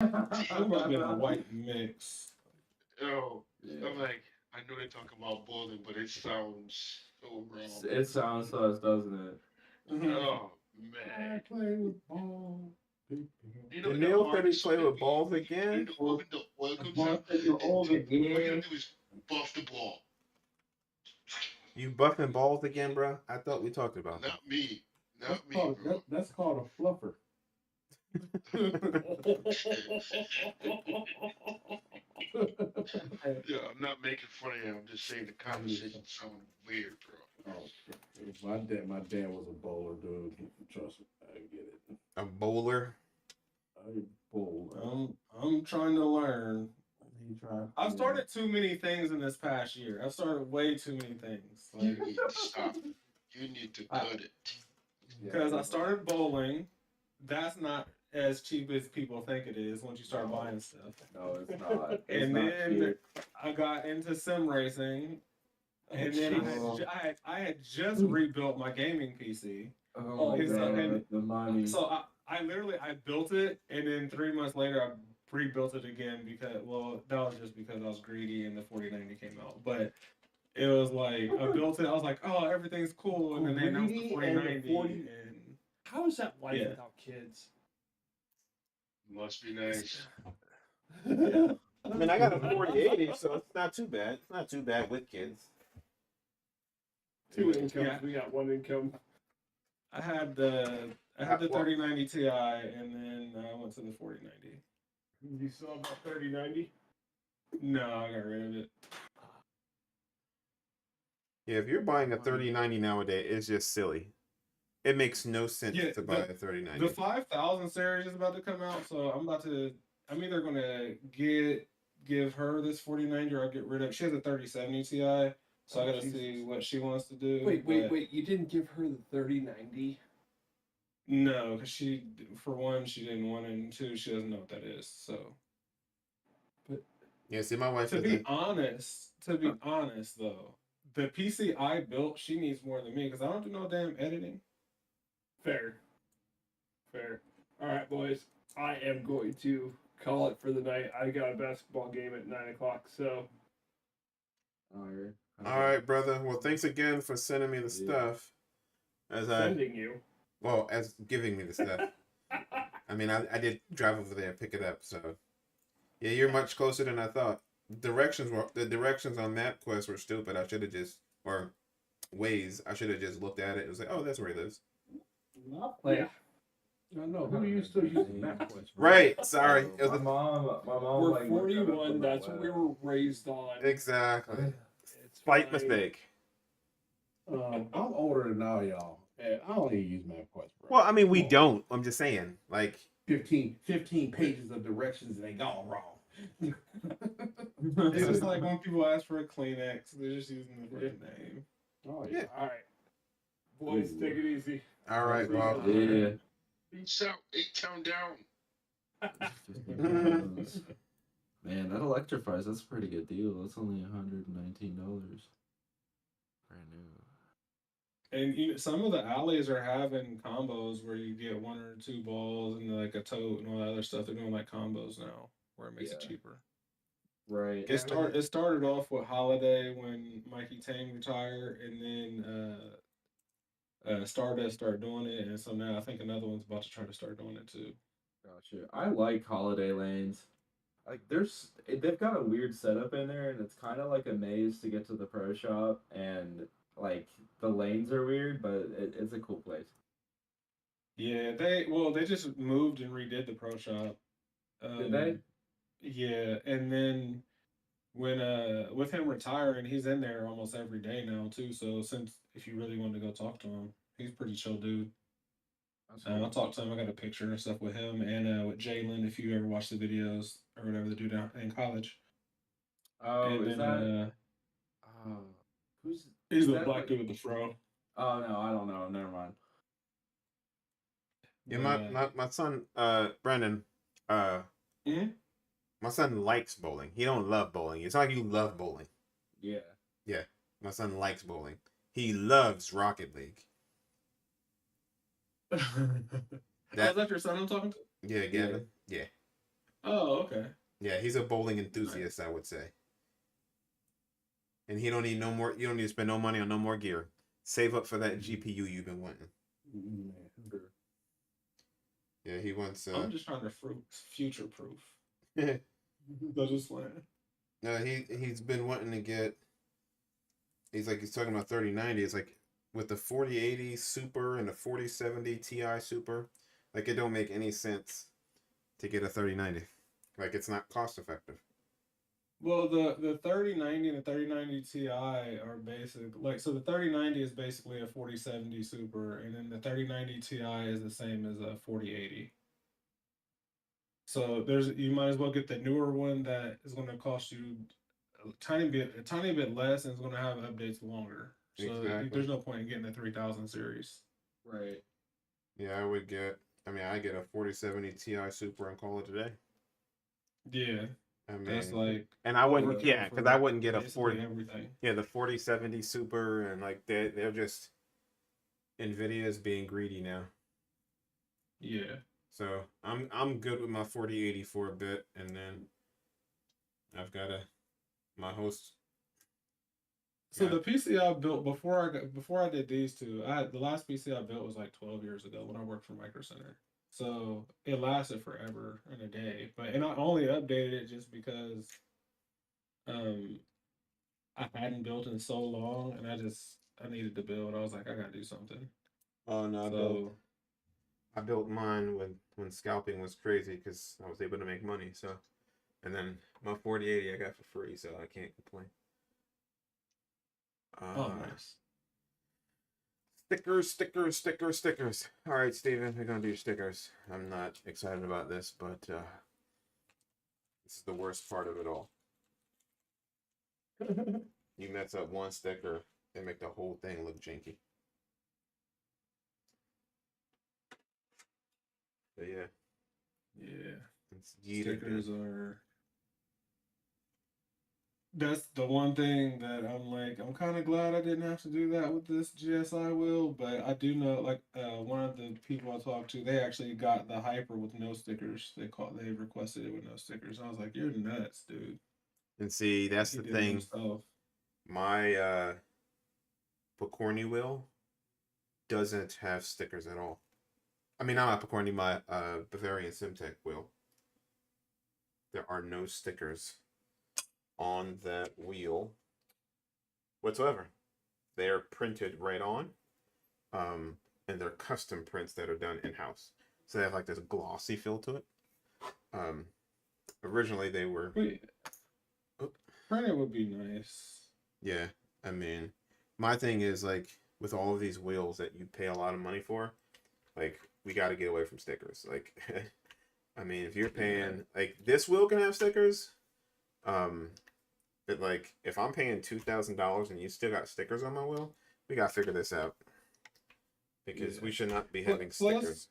It might have been a white mix. Oh, Yeah. I'm like, I know they're talking about bowling, but it sounds so wrong. It sounds sus, doesn't it? Oh I man. play with ball. You know, in the Neil said he hardest played way, with balls again. when the oil comes out, Ball you're old all you gotta again. do is buff the ball. You buffing balls again, bro? I thought we talked about that. Not me. That's Not me, called bro. that's called a fluffer. Yeah, I'm not making fun of you. I'm just saying the conversation sounds weird, bro. Oh, my dad was a bowler, dude. Trust me, I get it. A bowler. I bowl. I'm trying to learn. He tried. I've started too many things in this past year. I've started way too many things. You Like, need to stop. You need to cut it. because I started bowling. That's not as cheap as people think it is once you start buying stuff. No, it's not. It's And not then cheap. I got into sim racing, and then jeez. I had just rebuilt my gaming PC. Oh my It's god, and the money. so I literally I built it, and then 3 months later I rebuilt it again because that was just because I was greedy and the 4090 came out. But it was like I built it. I was like, oh, everything's cool, and then they announced the Greedy and the 4090, 40 and How is that life Yeah. without kids? Must be nice. I mean, I got a 4080, so it's not too bad. It's not too bad with kids. Two incomes. Yeah. We got one income. I had the Well- 3090 Ti, and then I went to the 4090. You still have about 3090? No, I got rid of it. Yeah, if you're buying a 3090 nowadays, it's just silly. It makes no sense Yeah, to buy a 3090. The 5000 series is about to come out, so I'm either gonna give her this 4090 or I'll get rid of. She has a 3070 Ti, so I gotta see what she wants to do. Wait. You didn't give her the 3090? No, because for one, she didn't want it, and two, she doesn't know what that is. So, Yeah, see, my wife to be honest, though, the PC I built, she needs more than me because I don't do no damn editing. Fair. All right, boys. I am going to call it for the night. I got a basketball game at 9 o'clock, so Alright. All right, brother. Well, thanks again for sending me the stuff. sending you. As giving me the stuff. I mean, I did drive over there and pick it up, so yeah, you're much closer than I thought. The directions on Map Quest were stupid. I should have just Waze. I should have just looked at it. It was like, oh, that's where he lives. Yeah. I know who used to use MapQuest. Right. Sorry. It was My mom We're like, looked it up 41. on That's the what we web. were raised on. exactly. It's Slight fine. mistake. I'm older than all y'all, and I don't even use MapQuest, bro. Well, I mean, we don't. I'm just saying, like, 15 pages of directions and they gone wrong. It's just like when people ask for a Kleenex, they're just using the first name. Oh Yeah. All right. Boys, take it easy. all right, Bob. Yeah. Peace out. 8-town down. Man, that electrifies. That's a pretty good deal. That's only $119. Brand new. And some of the alleys are having combos where you get one or two balls and like a tote and all that other stuff. They're doing like combos now where it makes it Yeah. cheaper. Right. It started off with Holiday when Mikey Tang retired, and then Stardust started doing it, and so now I think another one's about to try to start doing it too. Gotcha. I like holiday lanes. Like they've got a weird setup in there, and it's kind of like a maze to get to the pro shop, and like the lanes are weird, but it's a cool place. Yeah, they just moved and redid the pro shop. Did they? Yeah, and then when with him retiring, he's in there almost every day now too. So since if you really want to go talk to him, he's a pretty chill dude. That's I'll talk to him. I got a picture and stuff with him and with Jalen. If you ever watch the videos or whatever they do down in college. Oh, And is then, that? Who's? he's is the that black like- dude with the fro. Oh no, I don't know. Never mind. Yeah, But, my son, Brandon, Mhm. my son likes bowling. He don't love bowling. It's not like you love bowling. Yeah. My son likes bowling. He loves Rocket League. Oh, is that your son I'm talking to? Yeah, Gavin. Yeah. Oh, okay. Yeah, he's a bowling enthusiast, I would say. And he don't need no more. You don't need to spend no money on no more gear. Save up for that GPU you've been wanting. Man. Yeah, he wants. I'm just trying to future proof. No, That's just playing. he's been wanting to get. He's talking about 3090. It's like with the 4080 Super and the 4070 Ti Super, like it don't make any sense to get a 3090. Like it's not cost effective. Well, the 3090 and the 3090 Ti are basic. Like, so the 3090 is basically a 4070 Super, and then the 3090 Ti is the same as a 4080. So you might as well get the newer one that is going to cost you a tiny bit less, and it's going to have updates longer. So Exactly. there's no point in getting the 3000 series. Right. Yeah, I would get. I mean, I get a 4070 Ti Super and call it a day. Yeah, I mean, that's like. and I wouldn't, overkill because for I wouldn't get a basically 40. everything. Yeah, the 4070 Super and like they're just Nvidia's being greedy now. Yeah. So I'm good with my 4080 for a bit, and then I've got my host. So Yeah. the PC I built before I did these two, the last PC I built was like 12 years ago when I worked for Micro Center. So it lasted forever in a day. And I only updated it just because I hadn't built in so long, and I needed to build. I was like, I gotta do something. Oh no, So I built mine when scalping was crazy because I was able to make money. So, and then my 4080 I got for free, so I can't complain. oh nice. Stickers. All right, Steven, we're gonna do stickers. I'm not excited about this, but this is the worst part of it all. You mess up one sticker, they make the whole thing look janky. But yeah, it's Stickers are. That's the one thing that I'm kind of glad I didn't have to do that with this GSI wheel, but I do know, like, one of the people I talked to, they actually got the Hyp-R with no stickers. They requested it with no stickers. I was like, you're nuts, dude. And see, that's He the did it thing. himself. My Pokornyi wheel doesn't have stickers at all. I mean, not Pokornyi, my Bavarian Simtech wheel. There are no stickers on that wheel whatsoever. They are printed right on, and they're custom prints that are done in-house. So they have like this glossy feel to it. Originally they were. Printed would be nice. Yeah, I mean, my thing is like with all of these wheels that you pay a lot of money for, like we got to get away from stickers. Like, I mean, if you're paying like this wheel can have stickers, but like if I'm paying $2,000 and you still got stickers on my wheel, we gotta figure this out because we should not be having stickers.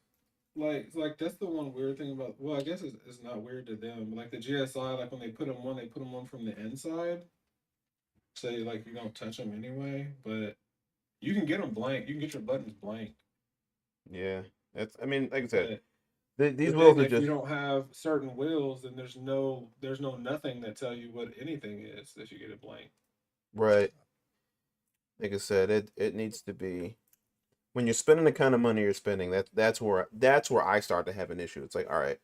Like that's the one weird thing about. Well, I guess it's not weird to them. Like the GSI, like when they put them on from the inside. So like you don't touch them anyway, but you can get them blank. You can get your buttons blank. Yeah, that's. I mean, like I said, But these but wheels then are if just. you don't have certain wheels, then there's no nothing that tell you what anything is if you get it blank. Right. Like I said, it needs to be when you're spending the kind of money you're spending, that's where I start to have an issue. It's like, all right,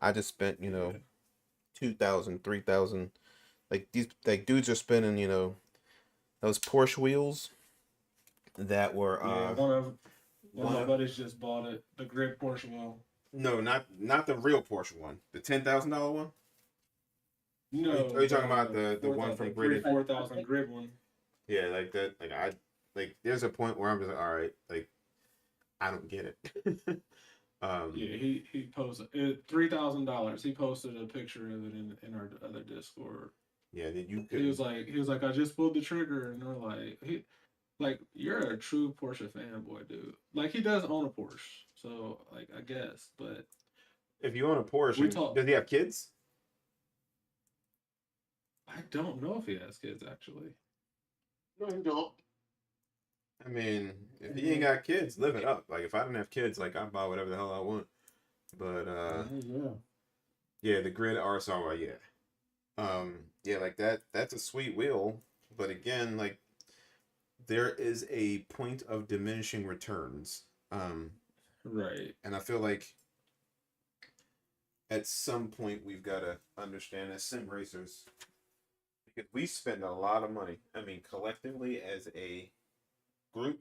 I just spent, $2,000, $3,000. Like these like dudes are spending, those Porsche wheels that were one of my buddies just bought it, the grid Porsche wheel. No, not the real Porsche one. The $10,000 one? No, are you talking about the one from Grid? 4,000 grid one. Yeah, like that. Like there's a point where I'm just like, all right, like I don't get it. Yeah, he posted $3,000. He posted a picture of it in our other Discord. Yeah, then you could. He was like, I just pulled the trigger, and they're like, you're a true Porsche fanboy, dude. Like he does own a Porsche, so like I guess, but if you own a Porsche, does he have kids? I don't know if he has kids actually. No, you don't. I mean, if he ain't got kids, live it up. Like if I didn't have kids, like I'd buy whatever the hell I want. But Yeah. Yeah, the grid RSR, yeah. Yeah, like that's a sweet wheel, but again, like there is a point of diminishing returns. Right. And I feel like at some point we've got to understand as sim racers because we spend a lot of money. I mean, collectively as a group,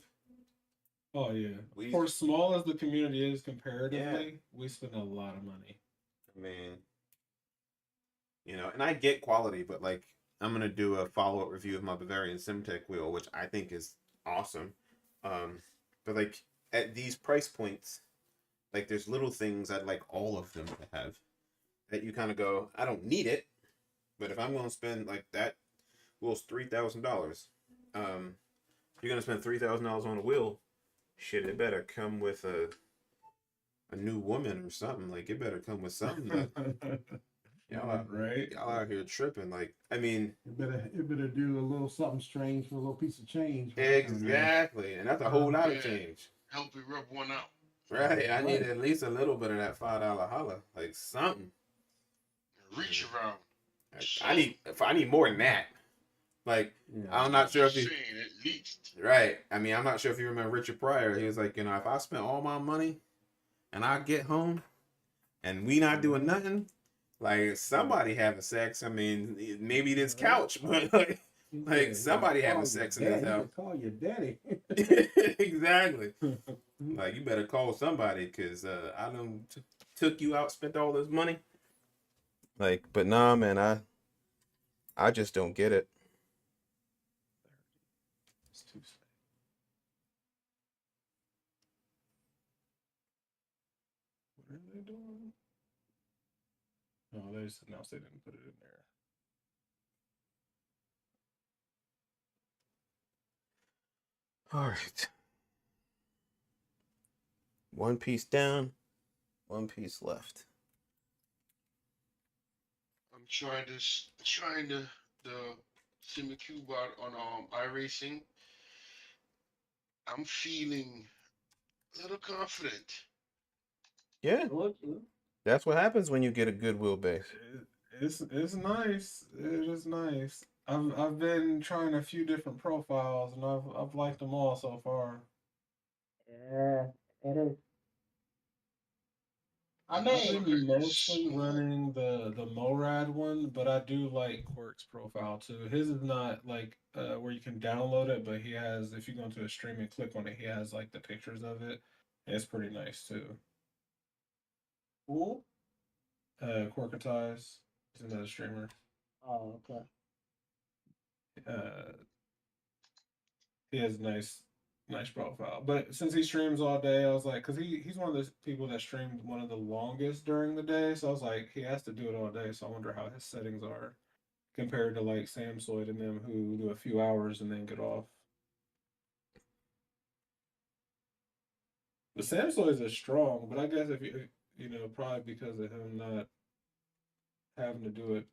Oh yeah. we For small as the community is yeah, comparatively, we spend a lot of money. I mean, and I get quality, but like I'm gonna do a follow up review of my Bavarian Simtech wheel, which I think is awesome. But like at these price points, like there's little things I'd like all of them to have that you kind of go, I don't need it, but if I'm gonna spend like that wheel's $3,000, you're gonna spend $3,000 on a wheel, shit, it better come with a new woman or something. Like it better come with something that Right. y'all out here tripping. Like, I mean, It better do a little something strange for a little piece of change. exactly, and that's a whole lot of Yeah. change, Help you rub one out. right? I need Right. at least a little bit of that $5 holla, like something. Reach around. I need more than that. Like, Yeah. I'm not sure if Just you saying, at least. right. I mean, I'm not sure if you remember Richard Pryor. He was like, if I spent all my money and I get home and we not doing nothing, like somebody having sex. I mean, maybe this couch, but like somebody having sex in this house. Call your daddy. Exactly. Like you better call somebody because I done took you out, spent all this money. Like, but nah, man, I just don't get it. It's too sad. What are they doing? No, they just announced they didn't put it in there. All right. One piece down, one piece left. I'm trying the SimiCube out on iRacing. I'm feeling a little confident. Yeah, that's what happens when you get a good wheelbase. It's nice. It is nice. I've been trying a few different profiles and I've liked them all so far. Yeah, it is. I've been mostly running the Morad one, but I do like Quirk's profile too. His is not like where you can download it, but he has, if you go into a stream and click on it, he has like the pictures of it. And it's pretty nice too. Cool. Quirkatize is another streamer. Oh, okay. He has a nice profile. But since he streams all day, I was like, because he's one of those people that streamed one of the longest during the day. So I was like, he has to do it all day. So I wonder how his settings are compared to like Samsoid and them who do a few hours and then get off. The Samsoids are strong, but I guess if probably because of him not having to do it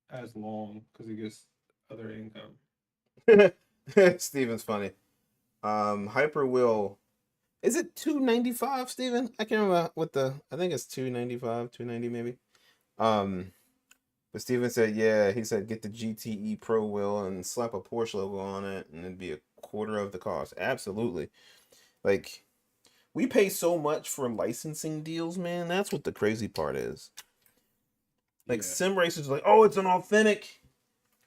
as long because he gets other income. Steven's funny. Hyper will. Is it 295, Steven? I can't remember what I think it's 295, 290 maybe. But Steven said, yeah, he said get the GTE Pro wheel and slap a Porsche logo on it and it'd be a quarter of the cost. Absolutely. Like, we pay so much for licensing deals, man. That's what the crazy part is. Like, sim racers are like, oh, it's an authentic.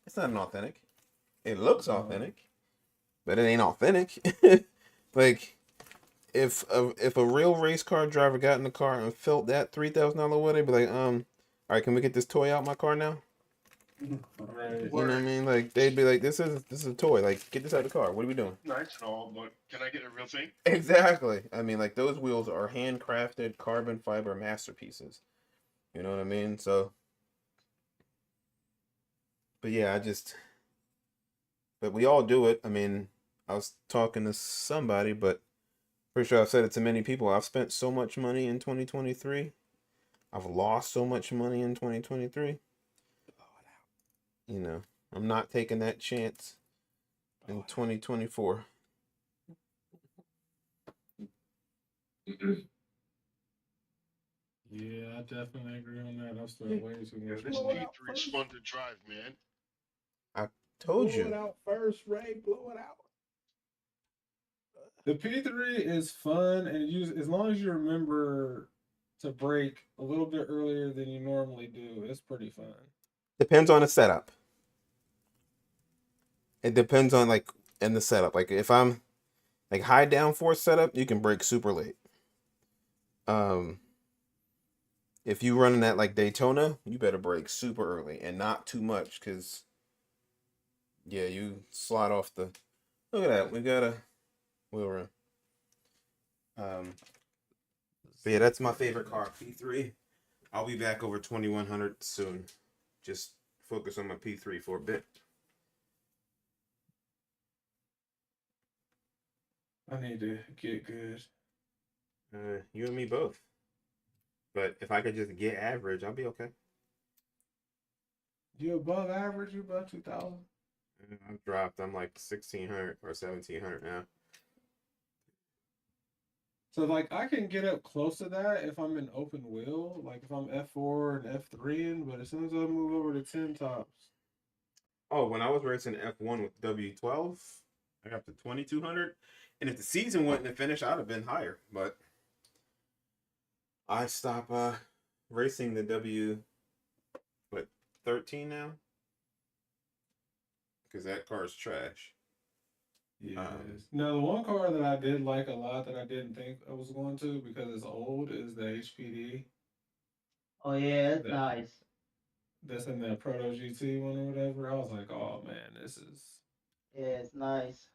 It's not an authentic. It looks authentic, but it ain't authentic. Like, if a real race car driver got in the car and felt that $3,000 wood, they'd be like, all right, can we get this toy out my car now? Right. You know what I mean? Like, they'd be like, this is a toy. Like, get this out of the car. What are we doing? Nice and all, but can I get a real thing? Exactly. I mean, like, those wheels are handcrafted carbon fiber masterpieces. You know what I mean? So, but yeah, but we all do it. I mean, I was talking to somebody, but pretty sure I've said it to many people. I've spent so much money in 2023. I've lost so much money in 2023. You know, I'm not taking that chance in 2024. Yeah, I definitely agree on that. I've Yeah. spent way too Yeah, much this Blow it money. out P3 is first. fun to drive, man. I told Blow it you. out first, Ray. Blow it out. The P3 is fun, and as long as you remember to brake a little bit earlier than you normally do, it's pretty fun. Depends on the setup. It depends on like in the setup. Like if I'm like high downforce setup, you can brake super late. Um, if you running that like Daytona, you better brake super early and not too much, cause yeah, you slide off the. Look at that. We got a wheel rim. But yeah, that's my favorite car, P3. I'll be back over 2100 soon. Just focus on my P3 for a bit. I need to get good. You and me both. But if I could just get average, I'll be okay. You above average? You above 2,000? I've dropped. I'm like 1600 or 1700 now. So like I can get up close to that if I'm in open wheel, like if I'm F4 and F3 in, but as soon as I move over to 10 tops. Oh, when I was racing F1 with W12, I got to 2200. And if the season wouldn't have finished, I'd have been higher. But I stopped racing the what, 13 now? Because that car's trash. Yes. Now the one car that I did like a lot that I didn't think I was going to because it's old is the HPD. Oh yeah, it's That nice. that's in that Proto GT one or whatever. I was like, oh man, this is Yeah, it's nice.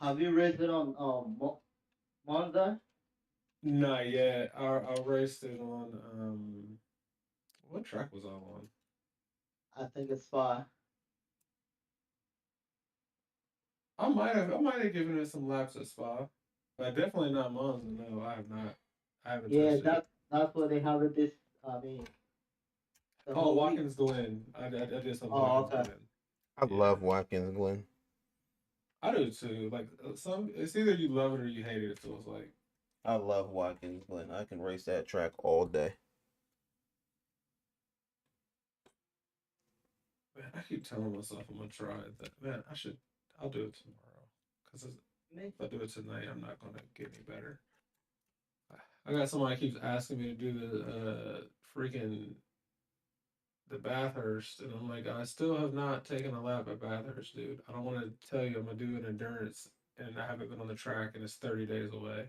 Have you raced it on Monza? not yet. I raced it on what track was I on? I think it's far. I might have given it some laps at Spa. But definitely not Monza. No, I have not. I haven't Yeah, touched it. that's what they have it this. I mean, the Oh, whole week. Watkins Glen. I did some Oh, Watkins okay. Glen. I Yeah. love Watkins Glen. I do too. Like it's either you love it or you hate it. It feels like. I love Watkins Glen. I can race that track all day. Man, I keep telling myself I'm gonna try it. That man, I'll do it tomorrow. Cause if I do it tonight, I'm not gonna get any better. I got somebody keeps asking me to do the freaking the Bathurst, and I'm like, I still have not taken a lap at Bathurst, dude. I don't want to tell you I'm gonna do an endurance, and I haven't been on the track, and it's 30 days away.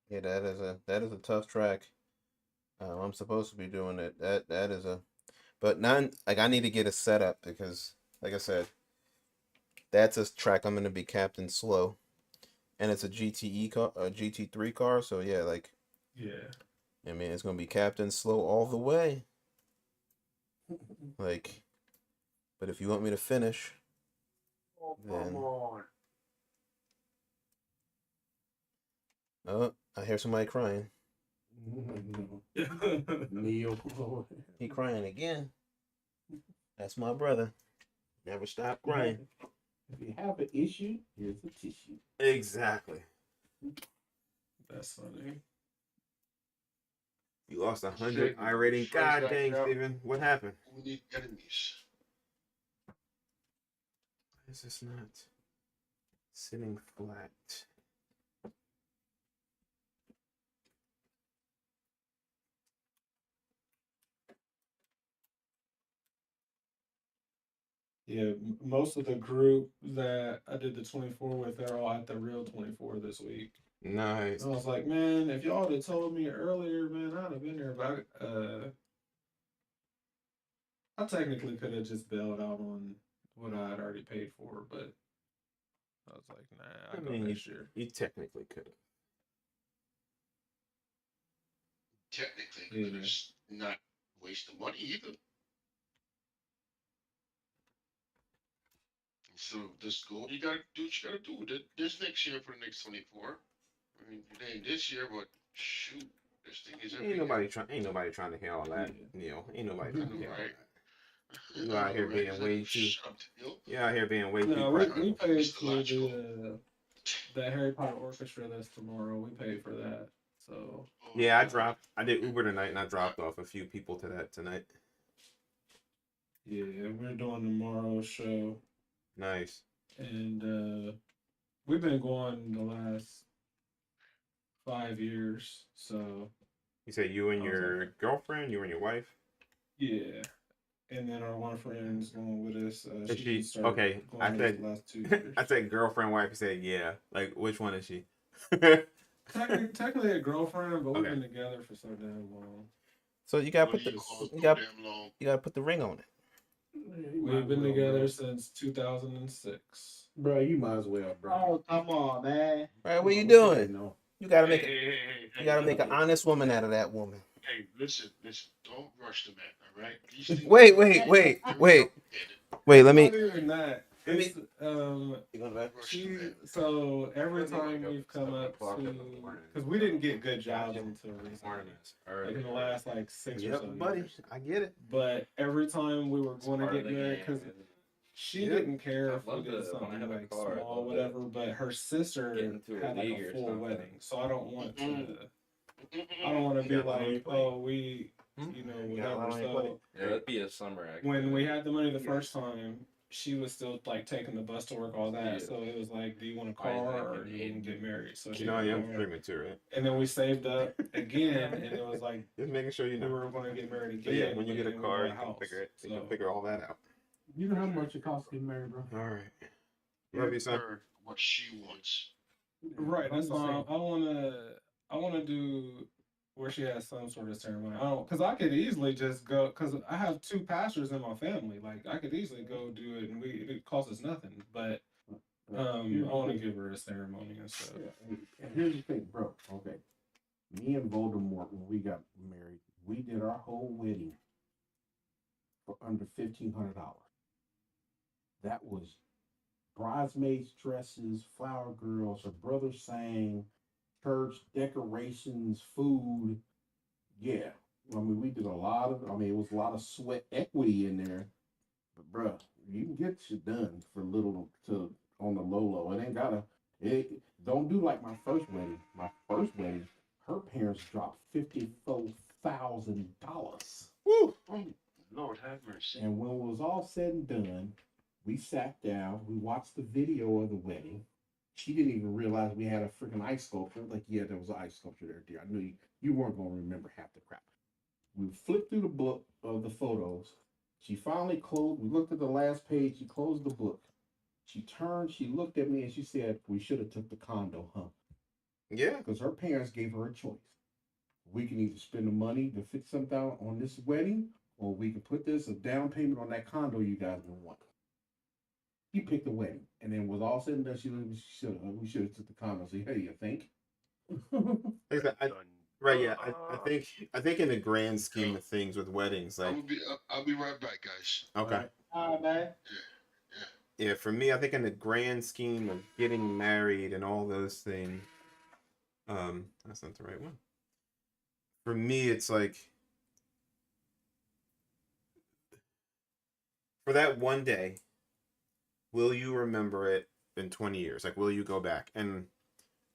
Yeah, that is a tough track. I'm supposed to be doing it. That is a, but none like I need to get a setup because, like I said, that's a track I'm gonna be captain slow, and it's a GTE car, a GT3 car. So yeah, like Yeah. I mean, it's gonna be captain slow all the way. Like, but if you want me to finish, Oh, then come on. oh, I hear somebody crying. Neil. He crying again. That's my brother. Never stop crying. If you have an issue, here's a tissue. Exactly. That's funny. You lost 100 Shit, I rating. phrase God that dang, out. Steven. What happened? We need enemies. Why is this not sitting flat? Yeah, most of the group that I did the 24 with, they're all at the real 24 this week. Nice. I was like, man, if y'all would have told me earlier, man, I'd have been there. But I technically could have just bailed out on what I had already paid for, but I was like, nah, I'll go next year. You technically could have. Technically, but it's not waste of money either. So this goal, you gotta do what you gotta do. This next year for the next 24. I mean, it ain't this year, but shoot, this thing is every Ain't year. nobody trying to hear all that, Neil. Ain't nobody trying to hear all Right. that. You out here being way too. You out here being way too. No, we paid for that Harry Potter orchestra that's tomorrow. We paid for that. So Yeah, I did Uber tonight, and I dropped off a few people to that tonight. yeah, we're doing tomorrow's show, Nice. and we've been going the last 5 years. So You say you and I was your like, girlfriend, you and your wife. yeah. And then our one friend's going with us. Is She she just started okay? going I with us said the last 2 years. I said girlfriend, wife. You said yeah. Like which one is she? Technically a girlfriend, but we've Okay. been together for so damn long. So you gotta What put do the you call it you so got damn long? you gotta put the ring on it. We've been together since 2006. Bro, you might as well, bro. Oh, come on, man. Right? What you What doing? know? You gotta Hey, make it. hey, hey, hey, You hey, gotta hey, make an hey, honest woman out of that woman. hey, listen, don't rush the man, all right? These things Wait, are wait, wait, very wait, complicated. wait. Let Not me. even that. Let me- It's You going to bed? Rush the she. man. So every time we've come up to, because we didn't get good jobs until recently, like in the last like 6 or so years. I get it. But every time we were going to get married, because she Yeah. didn't care if we I'd love did to, when I something have a like car, I'd small, love to whatever. But her sister get into a had like league a or full something. wedding, so I don't want to. Mm-mm. I don't want to be You got money on your like, plate? oh, we, Hmm? you know, You got a lot whatever. on your So plate? Yeah, that'd be a summer activity. when we had the money the first time, she was still like taking the bus to work, all that. Yeah. So it was like, do you want a car Isaac or and do you want to get married? So she No, got yeah, a I'm car. streaming too, right? And then we saved up again, and it was like Just making sure you we know. were going to get married But again. yeah, when you but get a then we car, bought you can house. figure it. You So can figure all that out. You know how much it costs to get married, bro? All right. Love you, son. Her what she wants. right, I'm that's just all. saying. I wanna do where she has some sort of ceremony. I don't, cause I could easily just go, cause I have two pastors in my family. Like I could easily go do it, and it costs us nothing. But I want to give her a ceremony and stuff. Yeah, and here's the thing, bro. Okay, me and Voldemort, when we got married, we did our whole wedding for under $1,500. That was bridesmaids' dresses, flower girls, her brother sang, church decorations, food. Yeah, I mean, we did a lot of. I mean, it was a lot of sweat equity in there. But bro, you can get shit done for little to on the low low. It ain't gotta. It don't do like my first wedding. My first wedding, her parents dropped $54,000. Woo! Oh, Lord have mercy. And when it was all said and done, we sat down. We watched the video of the wedding. She didn't even realize we had a freaking ice sculpture. Like, yeah, there was an ice sculpture there, dear. I knew you weren't gonna remember half the crap. We flipped through the book of the photos. She finally closed. We looked at the last page. She closed the book. She turned. She looked at me and she said, "We should have took the condo, huh?" Yeah. Because her parents gave her a choice. We can either spend the money to fix something out on this wedding, or we can put this a down payment on that condo you guys been wanting. She picked the wedding, and then was all said and done. We should have took the condo. So, hey, you think? Right, yeah. I think in the grand scheme of things with weddings, like I'll be right back, guys. okay. All right, man. Yeah, for me, I think in the grand scheme of getting married and all those things, that's not the right one. For me, it's like for that one day, will you remember it in 20 years? Like, will you go back? And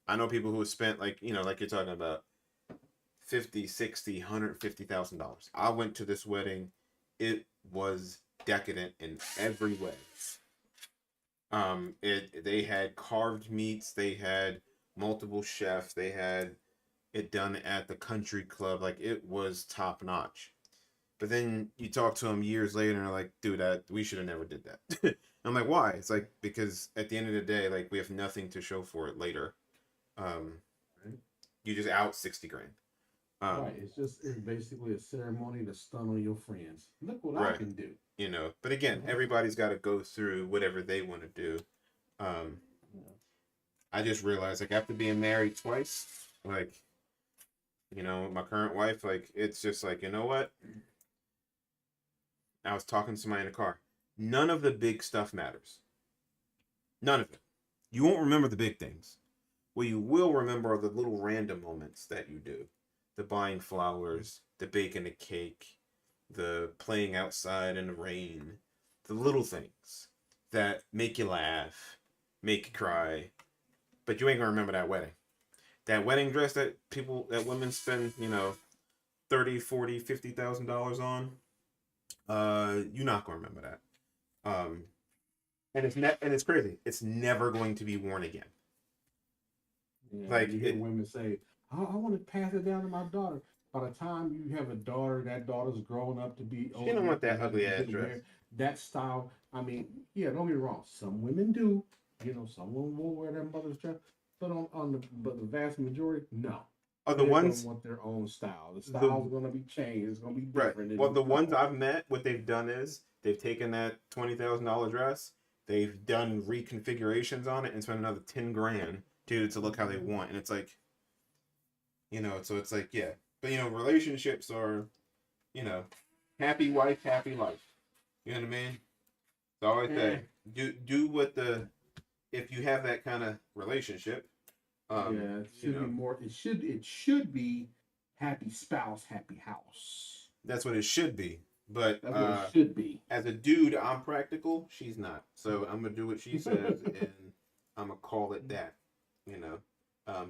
I know people who have spent like, like you're talking about $50, $60, $150,000. I went to this wedding. It was decadent in every way. They had carved meats, they had multiple chefs, they had it done at the country club, like it was top notch. But then you talk to them years later and they're like, dude, we should have never did that. I'm like, why? It's like, because at the end of the day, like we have nothing to show for it later. You just out 60 grand. Right. It's basically a ceremony to stun on your friends. Look what I can do. But again, everybody's got to go through whatever they want to do. I just realized, like, after being married twice, like, my current wife, like, it's just like, you know what? I was talking to somebody in the car. None of the big stuff matters. None of it. You won't remember the big things. What you will remember are the little random moments that you do. The buying flowers, the baking a cake, the playing outside in the rain, the little things that make you laugh, make you cry, but you ain't gonna remember that wedding. That wedding dress that women spend, you know, 30, 40, $50,000 on, you're not gonna remember that. And it's crazy. It's never going to be worn again. Yeah, Like, you hear women say, I want to pass it down to my daughter. By the time you have a daughter, that daughter's growing up to be She don't want that ugly ass to dress. wear that style. I mean, yeah, don't get me wrong. Some women do. You know, some women will wear their mother's dress, but but the vast majority, no. Oh, the They're ones gonna want their own style. The style's gonna be changed. It's gonna be right. different. Well, the ones I've met, what they've done is they've taken that $20,000 dress, they've done reconfigurations on it, and spent another 10 grand to look how they want. And it's like, you know, so it's like, yeah. But you know, relationships are, you know, happy wife, happy life. You know what I mean? So I always say, do what if you have that kind of relationship. Yeah, it should be more. It should be happy spouse, happy house. That's what it should be. But that's what it should be. As a dude, I'm practical. She's not. So I'm gonna do what she says, and I'm gonna call it that. You know.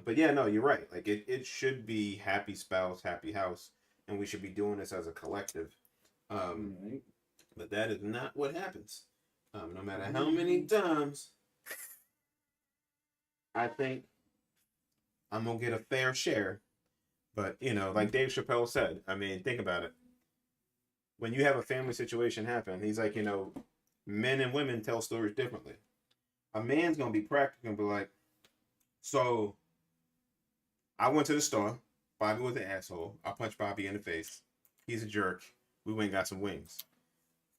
But yeah, no, you're right. Like it should be happy spouse, happy house, and we should be doing this as a collective. Right. But that is not what happens. No matter how many times I think I'm gonna get a fair share. But you know, like Dave Chappelle said, I mean, think about it. When you have a family situation happen, he's like, you know, men and women tell stories differently. A man's gonna be practical and be like, so I went to the store. Bobby was an asshole. I punched Bobby in the face. He's a jerk. We went and got some wings.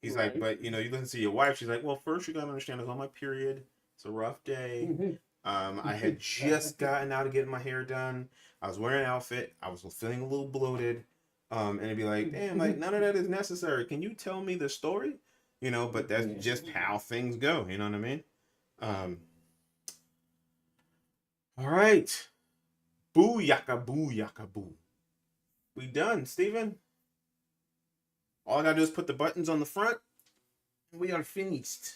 He's right. Like, but you know, you listen to your wife. She's like, well, first you gotta understand, I was on my period. It's a rough day. I had just gotten out of getting my hair done. I was wearing an outfit. I was feeling a little bloated. And it'd be like, damn, like none of that is necessary. Can you tell me the story? You know, but that's just how things go. You know what I mean? All right. Booyaka, booyaka, boo. We done, Steven. All I gotta do is put the buttons on the front. We are finished.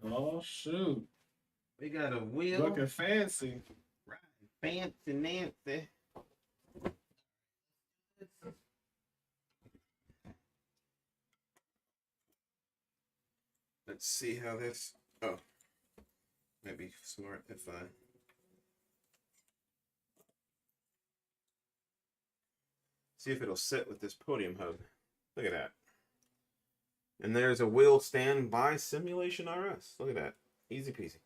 Oh shoot. We got a wheel. Looking fancy. Right. Fancy Nancy. Let's see how this. Oh. Maybe smart if I. See if it'll sit with this podium hub. Look at that. And there's a wheel stand by Simulation RS. Look at that. Easy peasy.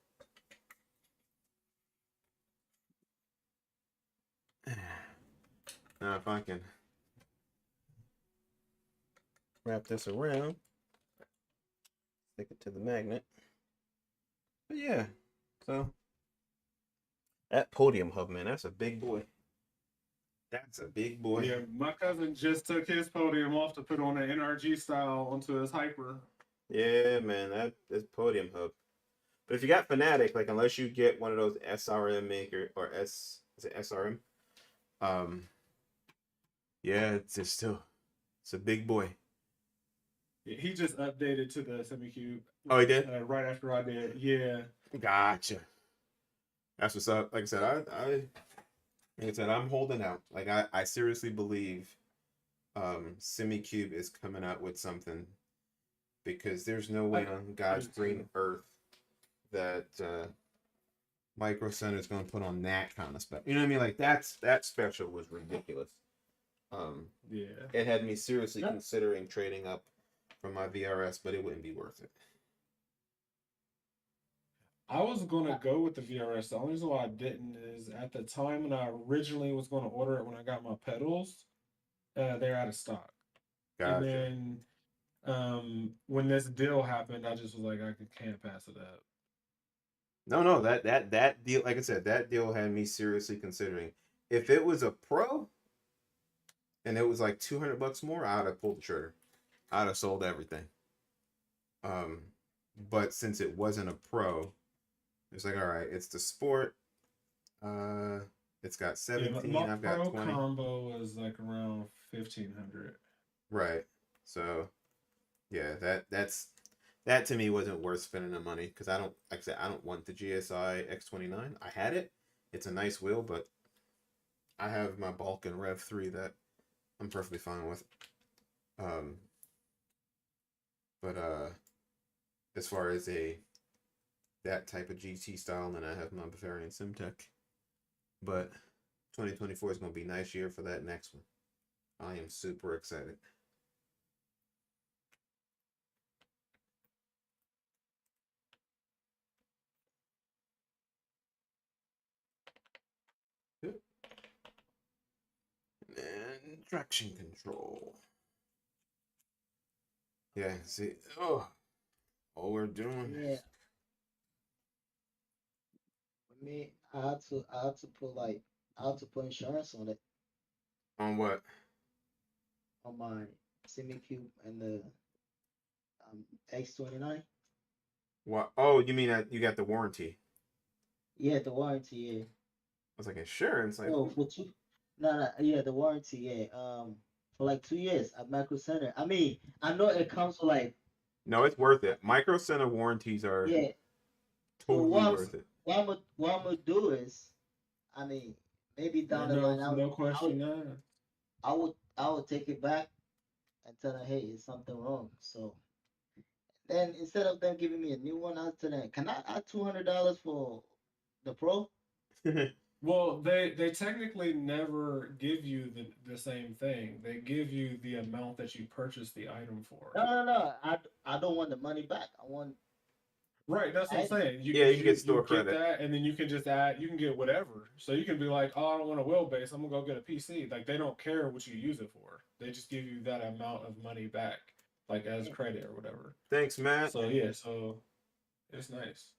Now if I can wrap this around, stick it to the magnet. But yeah, so that podium hub, man, that's a big boy. That's a big boy. Yeah, my cousin just took his podium off to put on an NRG style onto his Hyp-R. Yeah, man, that's podium hub. But if you got Fanatic, like unless you get one of those SRM maker or is it SRM? Yeah, it's a big boy. Yeah, he just updated to the SemiCube. Oh, he did? Right after I did. Yeah. Gotcha. That's what's up. Like I said, I'm holding out. Like I seriously believe SemiCube is coming out with something, because there's no way on God's green earth that Micro Center is going to put on that kind of stuff. You know what I mean? Like that special was ridiculous. Yeah. It had me seriously considering trading up from my VRS, but it wouldn't be worth it. I was gonna go with the VRS. The only reason why I didn't is at the time when I originally was going to order it when I got my pedals, they're out of stock. Gotcha. And then when this deal happened, I just was like, I can't pass it up. No, that deal, like I said, that deal had me seriously considering. If it was a Pro and it was like $200 more, I'd have pulled the trigger. I'd have sold everything. But since it wasn't a Pro, it's like, all right, it's the Sport. It's got 17. My I've got Pro 20. combo was like around 1,500. Right. So, yeah, That to me wasn't worth spending the money because I don't, like I said, I don't want the GSI X29. I had it. It's a nice wheel, but I have my Balkan Rev 3 that I'm perfectly fine with. Um, but as far as that type of GT style, then I have my Bavarian Simtech. But 2024 is going to be a nice year for that next one. I am super excited. And traction control. Yeah, see, all we're doing. Yeah, for me, I had to put like, I had to put insurance on it, On what? on my Semi Cube and the X29. What? Oh, you mean that you got the warranty? Yeah, the warranty. Yeah. I was like, insurance? Like, No, for two. No, no, yeah, the warranty. Yeah. For like 2 years at Macro Center. I mean, I know it comes with like, no, it's worth it. Micro Center warranties are yeah. So totally worth it. what I'm gonna do is, I mean, maybe Yeah, down the no, line, no I would, question asked. I would take it back and tell them, hey, it's something wrong. So then instead of them giving me a new one, I'll tell them, can I add $200 for the Pro? Well, they technically never give you the same thing. They give you the amount that you purchased the item for. No, no, no. I don't want the money back. I want Right, that's what I'm I saying. Yeah, you can get store you get credit. that, and then you can just add. You can get whatever. So you can be like, oh, I don't want a wheelbase. I'm gonna go get a PC. Like they don't care what you use it for. They just give you that amount of money back, like as credit or whatever. Thanks, Matt. So yeah, so it's nice.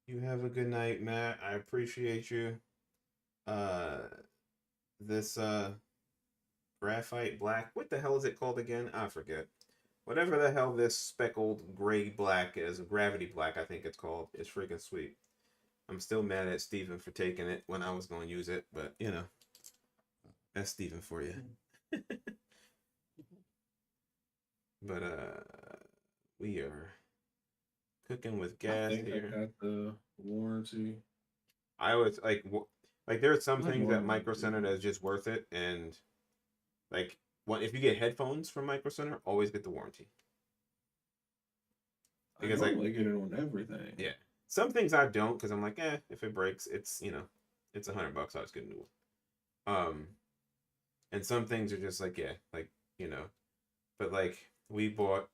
You have a good night, Matt. I appreciate you. Uh, this graphite black. What the hell is it called again? I forget. Whatever the hell this speckled gray black is, gravity black, I think it's called. It's freaking sweet. I'm still mad at Steven for taking it when I was going to use it, but you know, that's Steven for you. But we are cooking with I gas think I here. got the warranty. I always like there are some I things at normally Micro Center do. that's just worth it, and like if you get headphones from Micro Center, always get the warranty. I Because like normally get it on everything. yeah, some things I don't because I'm like if it breaks, it's it's $100. I'll just get a new one. And some things are just like like but like we bought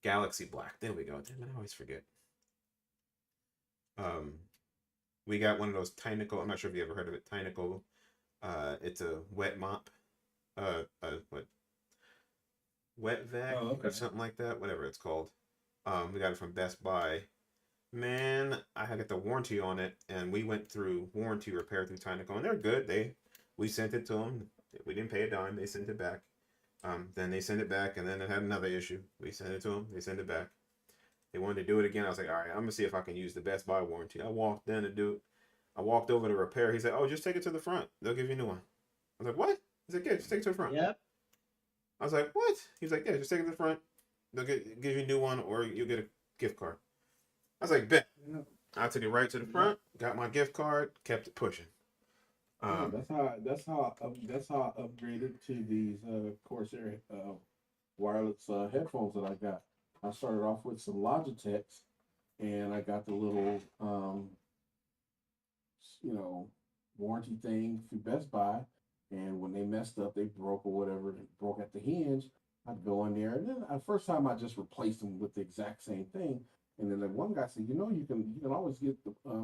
Galaxy Black. There we go. Damn it, I always forget. We got one of those Tynical. I'm not sure if you ever heard of it. Tynical. It's a wet mop. What? Wet vac Oh, okay. or something like that. Whatever it's called. We got it from Best Buy. Man, I had got the warranty on it, and we went through warranty repair through Tynical, and they're good. We sent it to them. We didn't pay a dime. They sent it back. Then they sent it back, and then it had another issue. We sent it to them. They sent it back. They wanted to do it again. I was like, all right, I'm gonna see if I can use the Best Buy warranty. I walked in to do it. I walked over to repair. He said, oh, just take it to the front. They'll give you a new one. I was like, what? He said, yeah, just take it to the front. Yep. I was like, what? He was like, yeah, just take it to the front. They'll give you a new one, or you'll get a gift card. I was like, bet. I took it right to the front, got my gift card, kept it pushing. Yeah, that's how I upgraded to these Corsair wireless headphones that I got. I started off with some Logitechs, and I got the little warranty thing through Best Buy. And when they messed up, they broke or whatever, they broke at the hinge. I'd go in there, and then the first time I just replaced them with the exact same thing. And then the one guy said, you can always get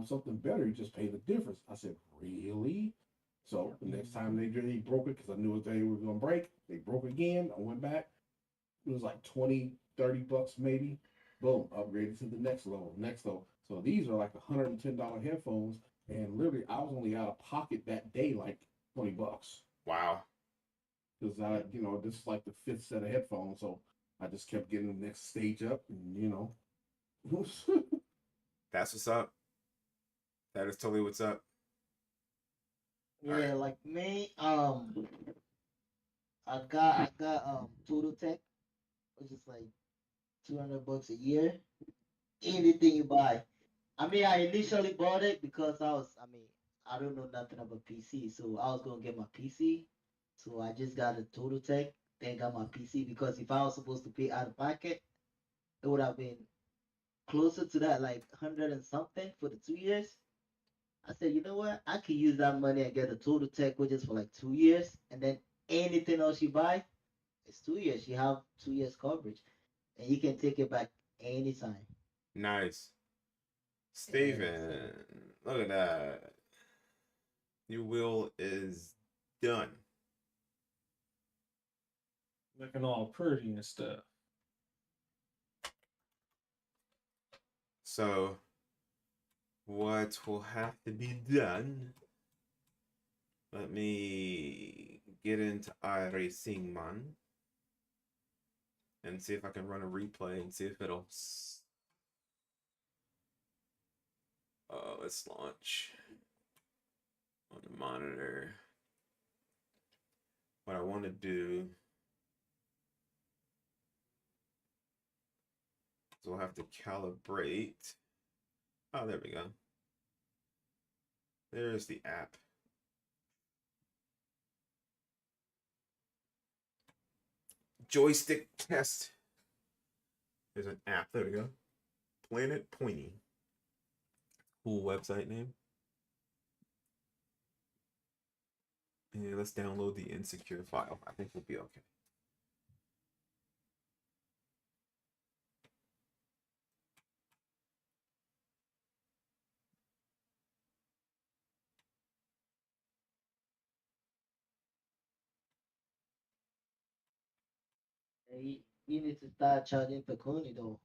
something better. You just pay the difference. I said, really? So the next time they really broke it, because I knew they were going to break, they broke again. I went back. It was like 20, 30 bucks maybe. Boom, upgraded to the next level, next level. So these are like $110 headphones. And literally, I was only out of pocket that day like 20 bucks. Wow. Because this is like the fifth set of headphones. So I just kept getting the next stage up, and That's what's up. That is totally what's up. Yeah, like me, I got Total Tech, which is like $200 a year. Anything you buy. I mean, I initially bought it because I mean, I don't know nothing about PC, so I was gonna get my PC. So I just got a Total Tech, then got my PC because if I was supposed to pay out of pocket, it would have been closer to that, like 100 and something for the 2 years. I said, you know what? I could use that money and get a Total Tech, which is for like 2 years, and then anything else you buy, it's 2 years. You have 2 years coverage, and you can take it back anytime. Nice. Yeah, so Steven, look at that. Your will is done. Looking all pretty and stuff. So, what will have to be done? Let me get into iRacing Man and see if I can run a replay and see if it'll. Let's launch on the monitor. What I want to do is we'll have to calibrate. Oh, there we go. There's the app. Joystick test. There's an app. There we go. Planet Pointy. Cool website name. And let's download the insecure file. I think we'll be okay. you need to start charging Pokornyi though.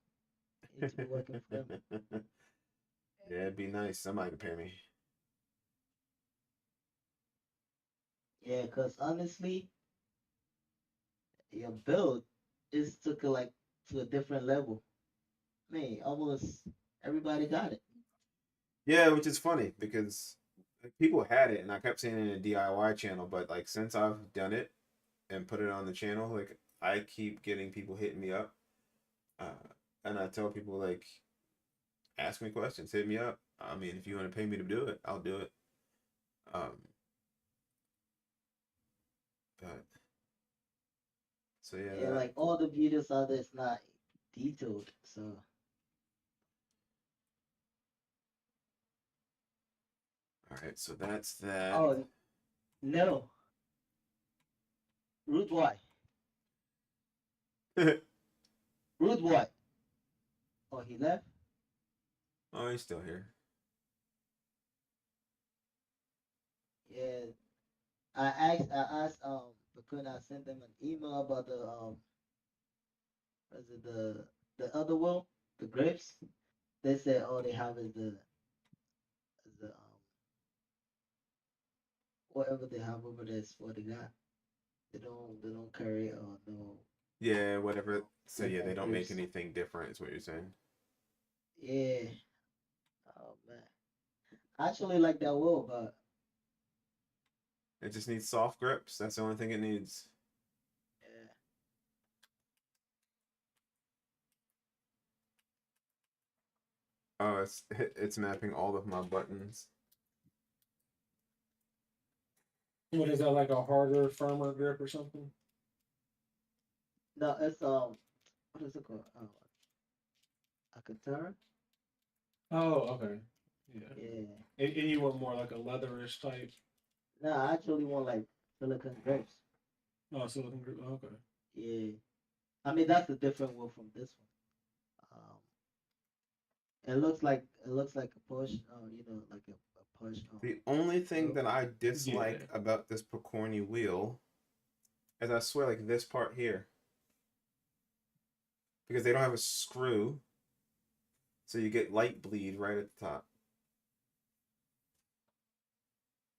You need to be working for him. Yeah, it'd be nice. Somebody to pay me. Yeah, cause honestly, your build just took it like to a different level. Man, almost everybody got it. Yeah, which is funny because like, people had it, and I kept seeing it in a DIY channel. But like since I've done it and put it on the channel, like I keep getting people hitting me up, uh, and I tell people like, ask me questions, hit me up. I mean, if you want to pay me to do it, I'll do it. Um, but so yeah, And that. like all the videos out there, it's not detailed. So All right, so that's that. oh no, Rude boy, Rude boy. Oh, he left. Oh, he's still here. Yeah, I asked because I sent them an email about the was it the other will, the grapes. They said all they have is the whatever they have over there is what they got. They don't carry or no Yeah, whatever. So yeah, they different don't make grapes. anything different. Is what you're saying. Yeah. Oh man. I actually like that will, but It just needs soft grips. That's the only thing it needs. yeah. Oh, it's mapping all of my buttons. What is that, like a harder, firmer grip or something? No, it's what is it called? A katana? Oh, okay. Yeah. Yeah. And you want more like a leatherish type? No, I actually want like silicone grapes. Oh, silicone grip. Okay. Yeah. I mean that's a different will from this one. It looks like a push, like a push. The only thing Will. that I Yeah. dislike about this Pokornyi wheel is I swear like this part here. Because they don't have a screw. So you get light bleed right at the top.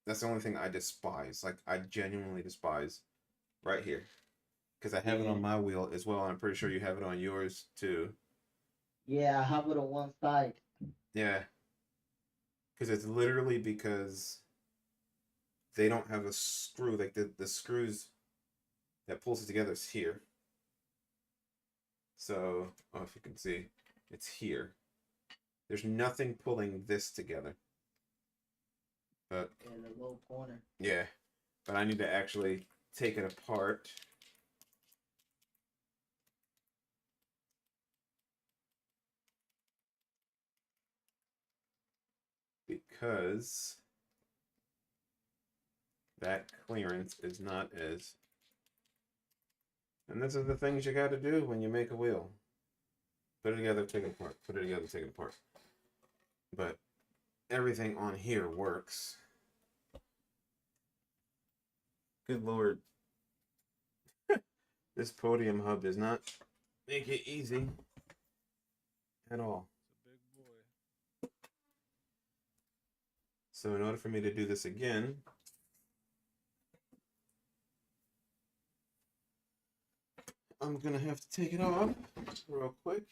That's the only thing I despise. Like I genuinely despise right here. Because I have it Yeah. on my wheel as well, and I'm pretty sure you have it on yours too. Yeah, I have it on one side. Yeah. Because it's literally because they don't have a screw. Like the screws that pulls it together is here. So, oh, if you can see, it's here. There's nothing pulling this together. But in the low corner. yeah, but I need to actually take it apart. Because that clearance is not as. And this is the things you got to do when you make a wheel. Put it together, take it apart. Put it together, take it apart. But everything on here works. Good Lord. This podium hub does not make it easy at all. Big boy. So in order for me to do this again, I'm gonna have to take it off real quick.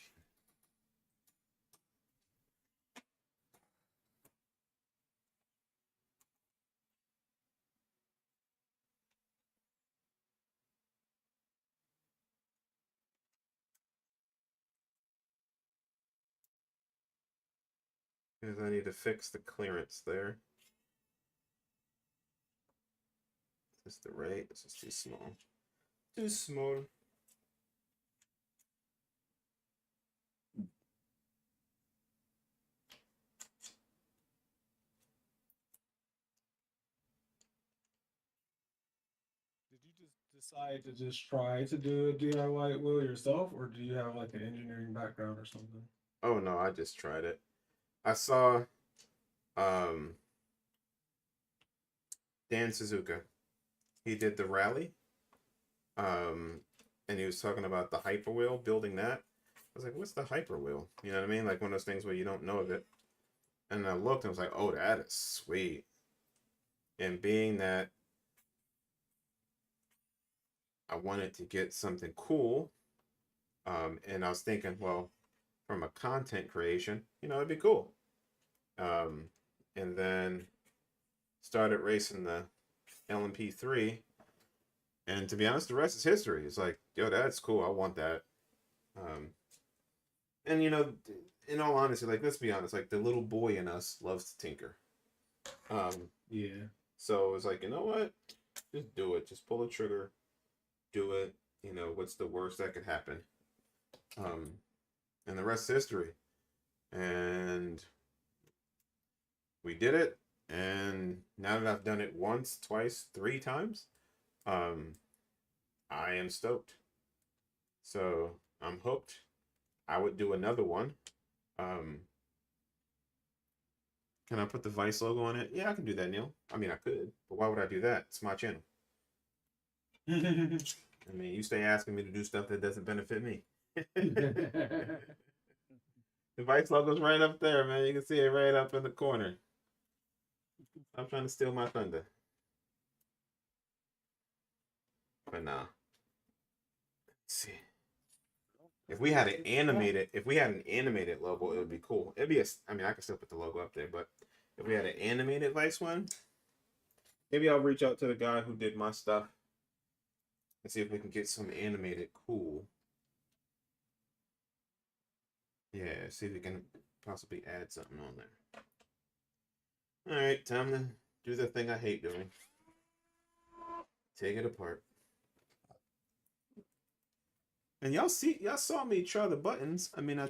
Because I need to fix the clearance there. Is this the right? This is too small. Too small. Did you just decide to just try to do a DIY wheel yourself, or do you have like an engineering background or something? Oh no, I just tried it. I saw Dan Suzuka. He did the rally. And he was talking about the hyper wheel, building that. I was like, what's the hyper wheel? You know what I mean? Like one of those things where you don't know of it. And I looked and was like, oh, that is sweet. And being that I wanted to get something cool, and I was thinking, well, from a content creation, it'd be cool. And then started racing the LMP3. And to be honest, the rest is history. It's like, yo, that's cool. I want that. And in all honesty, like let's be honest, like the little boy in us loves to tinker. Yeah. So it's like, you know what? Just do it. Just pull the trigger. Do it. What's the worst that could happen? And the rest is history. And we did it. And now that I've done it once, twice, 3 times, I am stoked. So I'm hooked. I would do another one. Can I put the Vice logo on it? Yeah, I can do that, Neil. I mean, I could, but why would I do that? It's my channel. I mean, you stay asking me to do stuff that doesn't benefit me. The Vice logo's right up there, man. You can see it right up in the corner. I'm trying to steal my thunder. But nah. Let's see. If we had an animated logo, it would be cool. I could still put the logo up there, but if we had an animated Vice one, maybe I'll reach out to the guy who did my stuff and see if we can get some animated cool. Yeah, see if we can possibly add something on there. All right, time to do the thing I hate doing. Take it apart. And y'all saw me try the buttons. I mean, I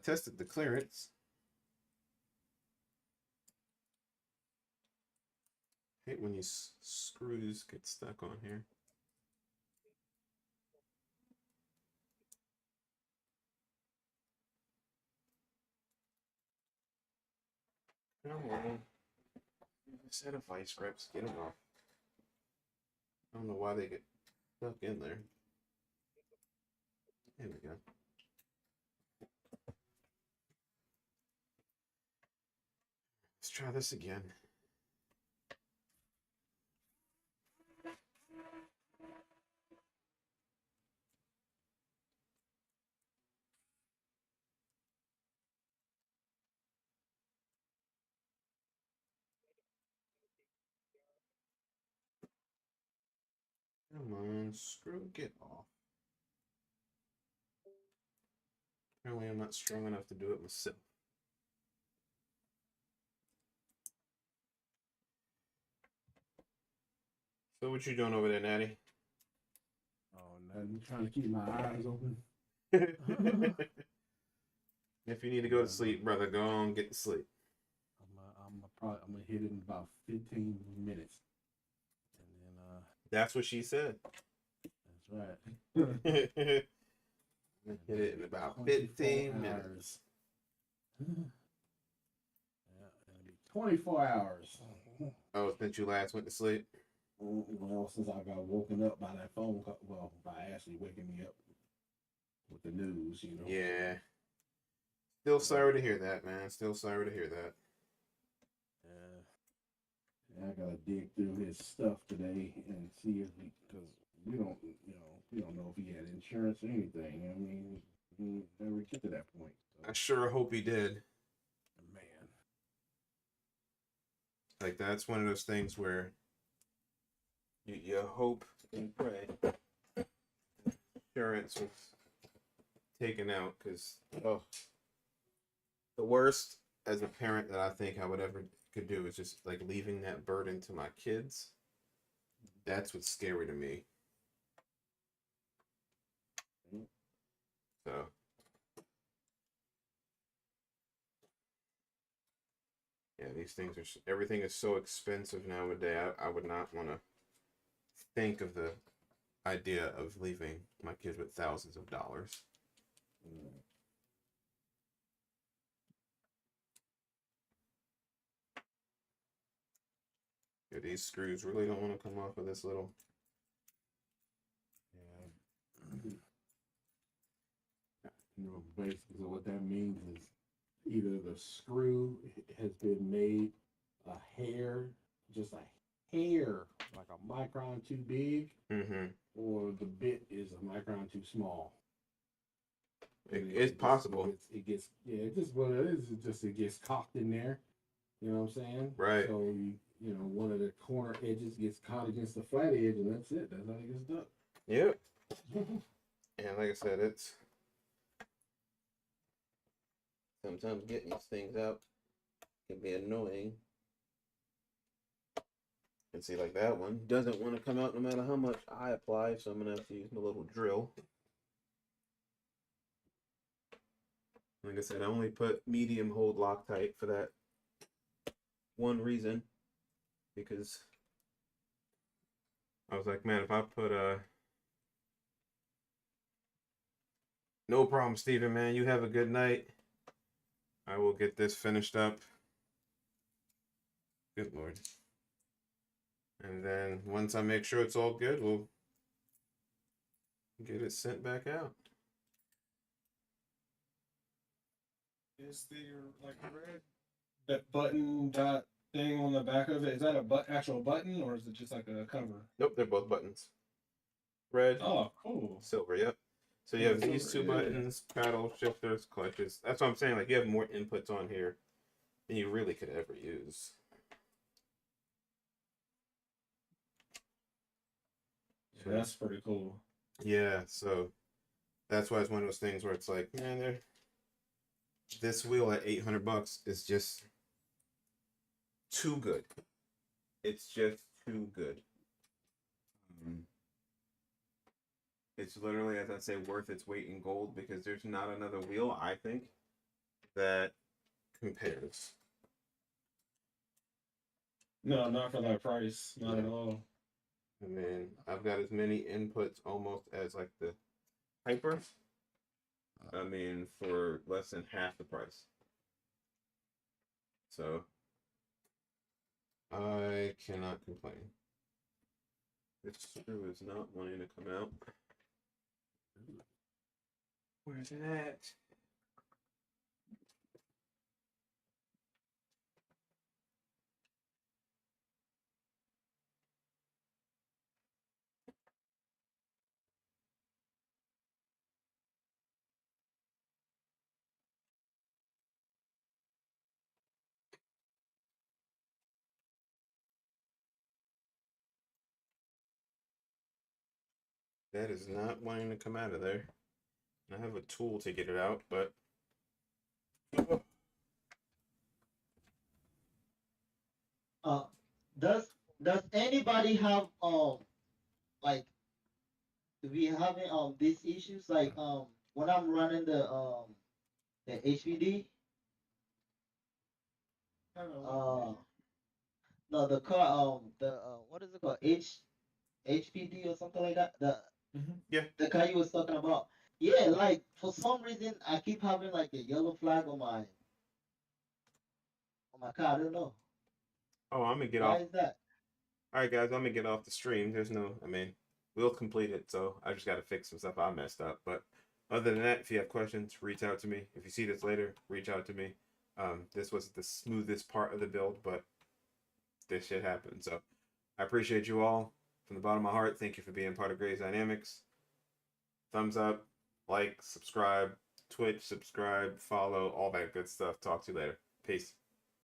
tested the clearance. I hate when these screws get stuck on here. Come on. A set of vice grips. Get them off. I don't know why they get stuck in there. There we go. Let's try this again. Come on, screw, get off. Apparently, I'm not strong enough to do it myself. So what you doing over there, Natty? Oh, nothing. Trying to keep my eyes open. If you need to go to sleep, brother, go on, get to sleep. I'm gonna hit it in about 15 minutes, and then That's what she said. that's right. Hit it in about 15 minutes. Yeah, it'll be 24 hours. Oh, since you last went to sleep? Well, since I got woken up by that phone call, well, by Ashley waking me up with the news, you know. Yeah. Still sorry to hear that, man. Still sorry to hear that. I gotta dig through his stuff today and see if because we don't know if he had insurance or anything. I mean, we never get to that point. So. I sure hope he did. Man. Like, that's one of those things where you hope and pray insurance was taken out, because the worst as a parent that I think I would ever could do is just like leaving that burden to my kids. That's what's scary to me. So yeah, these things are, everything is so expensive nowadays. I would not want to think of the idea of leaving my kids with thousands of dollars. Yeah, these screws really don't want to come off of this little. Yeah. Basically, so what that means is either the screw has been made a hair, just a hair, like a micron too big, or the bit is a micron too small. It's possible. It gets it just what it is. It just it gets cocked in there. You know what I'm saying? Right. So you know one of the corner edges gets caught against the flat edge, and that's it. That's how it gets stuck. Yep. And like I said, it's sometimes getting these things out can be annoying. And see, like that one doesn't want to come out no matter how much I apply, so I'm gonna have to use my little drill. Like I said, I only put medium hold Loctite for that one reason, because I was like, man, if I put no problem, Steven, man, you have a good night. I will get this finished up. Good Lord. And then once I make sure it's all good, we'll get it sent back out. Is there like red that button dot thing on the back of it? Is that a actual button, or is it just like a cover? Nope, they're both buttons. Red, Oh, cool. silver, yep. So you have these two buttons, paddle, shifters, clutches. That's what I'm saying. Like, you have more inputs on here than you really could ever use. Yeah, that's pretty cool. Yeah, so that's why it's one of those things where it's like, man, this wheel at $800 is just too good. It's just too good. It's literally, as I say, worth its weight in gold, because there's not another wheel, I think, that compares. No, not for that price. Not at all. I mean, I've got as many inputs almost as like the Hyp-R. I mean, for less than half the price. So I cannot complain. This screw is not wanting to come out. Where's it at? That is not wanting to come out of there. I have a tool to get it out, but Uh, does anybody have like to be having these issues like when I'm running the HVD no the car the what is it called HPD or something like that yeah, the car you was talking about, yeah, like for some reason I keep having like a yellow flag on my car. I don't know oh, I'm gonna get why off. is that. All right, guys, I'm gonna get off the stream. There's no, I mean, we'll complete it. So I just gotta fix some stuff I messed up. But other than that, if you have questions, reach out to me. If you see this later, reach out to me. This was the smoothest part of the build, but this shit happened. So I appreciate you all from the bottom of my heart. Thank you for being part of Grey's Dynamics. Thumbs up, like, subscribe, Twitch, subscribe, follow, all that good stuff. Talk to you later. Peace.